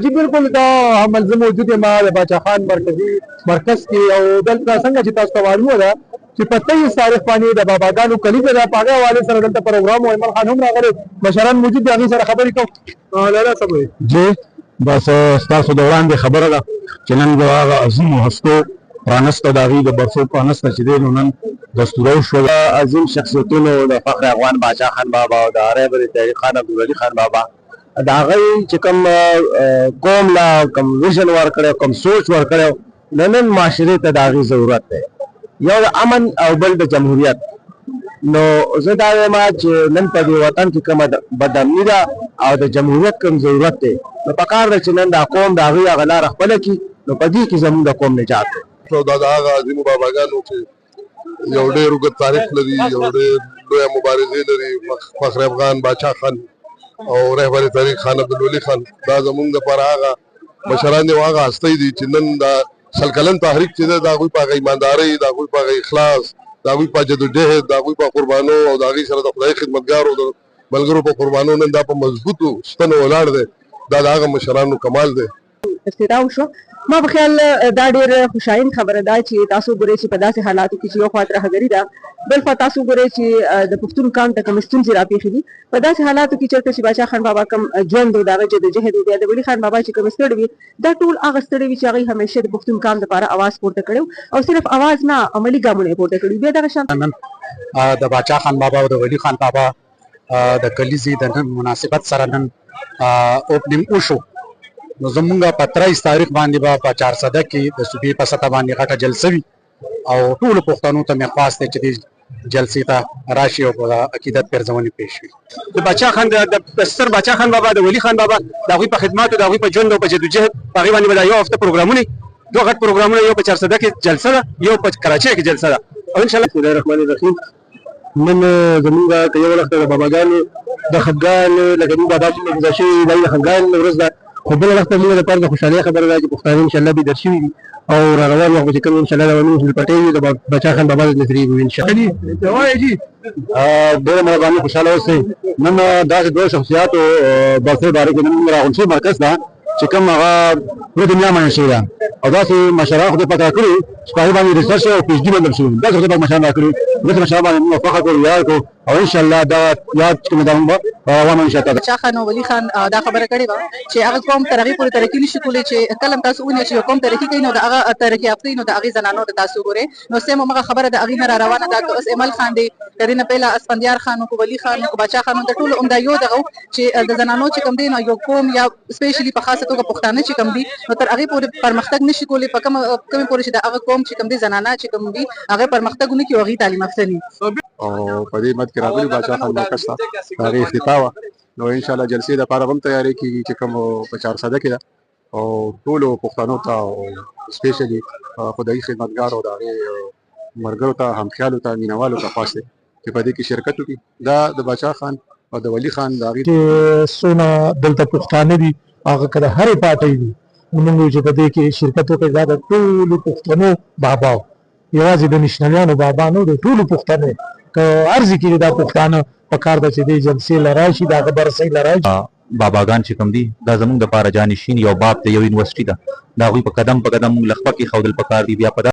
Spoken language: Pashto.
जी बिल्कुल دا ملزم موجود ما د باچا خان مرکز کې او دلته څنګه چې تاسو ته معلومه ده چې په 23 تاریخ باندې د باباګانو کلیزه د پاګه والے سره دلته پروګرام او ایمن خان هم راغلي مشران موجود دي هغه سره خبرې کوم لاله صاحب جی بس تاسو د وړاندې خبره ده چې نن د هغه عظیم هستو پرانسته د هغې د برسو پرانسته چې دی نو نن دستوره وشوه عظیم شخصیتونو د فخر افغان باچا خان بابا او د رهبر تحریک خان عبدالولي خان بابا د هغوی چې کوم قوم له کوم ویژن ورکړی کوم سوچ ورکړی د نن معاشرې ته د هغې ضرورت دی یو د امن او بل د جمهوریت نو زه دا وایم چې نن په دې وطن کې کومه بدامني ده او د جمهوریت کوم ضرورت دی نو پکار ده چې نن دا قوم د هغوی هغه لاره خپله کړي نو په دې کې زموږ د قوم نجات دی دا د هغه عظیمو باباګانو چې یو ډېر اوږد تاریخ لري یو ډېر لویه مبارزې لري فخر افغان باچا خان او رهبر تحریک خان عبدالولي خان دا زموږ دپاره هغه مشران دي او هغه هستۍ دي چې نن دا سل کلن تحریک چې دی د هغوی په هغه ایماندارۍ د هغوی په هغه اخلاص د هغوی په جدوجهد د هغوی په قربانو او د هغوی سره د خدای خدمتګارو د ملګرو په قربانو نن دا په مضبوطو ستنو ولاړ دی دا د هغه مشرانو کمال دی افتتاح وشو ما په خیال دا ډېر خوشاین خبره ده چې تاسو ګورئ چې په داسې حالاتو کې چې یو خوا ترهګري ده بل خوا تاسو ګورئ چې د پښتون قام ته کوم ستونزې راپېښې دي په داسې حالاتو کې چېرته چې باچا خان بابا کوم ژوند و د هغه جدوجهد و بیا د ولي خان بابا چې کوم ستړي وي دا ټول هغه ستړي وي چې هغوی همیشه د پښتون قام دپاره اواز پورته کړی او صرف اواز نه عملي ګامونه یې پورته کړي بیا دغه شان نن د باچا خان بابا او د ولي خان بابا د کلیزې د نن مناسبت سره نن اوپننګ وشو نو زمونږ په 23 تاریخ باندې به په 400 کې د صوبې په سطح باندې غټه جلسه وي او ټولو پښتنو ته مې خواست دی چې دې جلسې ته راشي او په عقیدت پرځونې پیش وي د باچا خان د ستر باچا خان بابا د ولي خان بابا د هغوی په خدماتو د هغوی په ژوند او په جدوجهد په هغې باندې به دا یو هفته پروګرامونه دوه غټ پروګرامونه یو په 400 کې جلسه ده یو په کراچۍ کې جلسه ده او انشاءالله بسم الله الرحمن الرحیم نن زموږ که یو وخت د باباګانو د خفګان لکه موږ بابا چې ګذار شوي د هغوی د خفګان ورځ ده خو بله وخت زموږ لپاره د خوشحالۍ خبره ده چې پښتانه انشاءالله بیدار شوي دي او را روان وخت به چې کوم انشاءالله د امین حسن پټۍ وي د باچا خان بابا د نظریې به وي انشاءالله ډېره مهرباني خوشحاله اوسئ نن داسې دوه شخصیاتو برخې باره کې نن راغونډ شوی مرکز ده چې کوم هغه پوره دنیا منل شوې ده او داسې مشران خدای پاک راکړي چې په هغې باندې ریسرچ او پي ایچ ډي بدل شوي داسې خدای پاک مشران راکړي داسې مشران باندې موږ فخر کوو ویاړ کوو او انشاءالله دا یاد چې کوم ده موږ به روانه انشاءالله باچا خان او ولي خان دا خبره کړې وه چې هغه قوم تر هغې پورې ترقي نشي کولی چې کله هم تاسو ونیئ چې یو قوم ترقي کوي نو د هغه ترقي یافتې نو د هغې زنانو ته تاسو ګورئ نو سیم همغه خبره د هغې نه را روانه ده که اوس ایمل خان دی د دې نه پهله اسفندیار خان و که ولي خان و که باچا خان د ټولو همدا یو دغه چې د زنانو چې کوم دی نو یو قوم یا سپیشلي په خاصه توګه پښتانه چې کوم دي نو تر هغې پورې پرمختګ نشي کولی په کومې پورې چې د هغه قوم چې کوم دی زنانه چې کوم دي هغې پرمختګ ونه کړي او هغې تعلیم یافته نه او په دې مد کې راغلي باچا خان مرکز ته د هغې افتتاح وه نو انشاءالله جلسې دپاره به هم تیاری کېږي چې کوم په 400 کې ده او ټولو پښتنو ته او سپیشلي خدایي خدمتګار او د هغې ملګرو ته همخیالو ته مینهوالو ته خواست دی چې په دې کې شرکت وکړي دا د باچا خان او د ولي خان د هغې چې څونه دلته پښتانه دي هغه که د هرې پارټۍ دي موږ چې په دې کې شرکت وکړي دا د ټولو پښتنو بابا یوازې د نشنلیانو بابا نه د ټولو پښتنو که هر ځای کې دا پښتانه پکار ده چې دې جلسې له راشي د هغه بررسۍ له راشي باباګان چې کوم دي دا زموږ دپاره جانشین یو باب دی یو یونیورسټي ده د هغوی په قدم موږ له خپه کېښودل پکار دي بیا په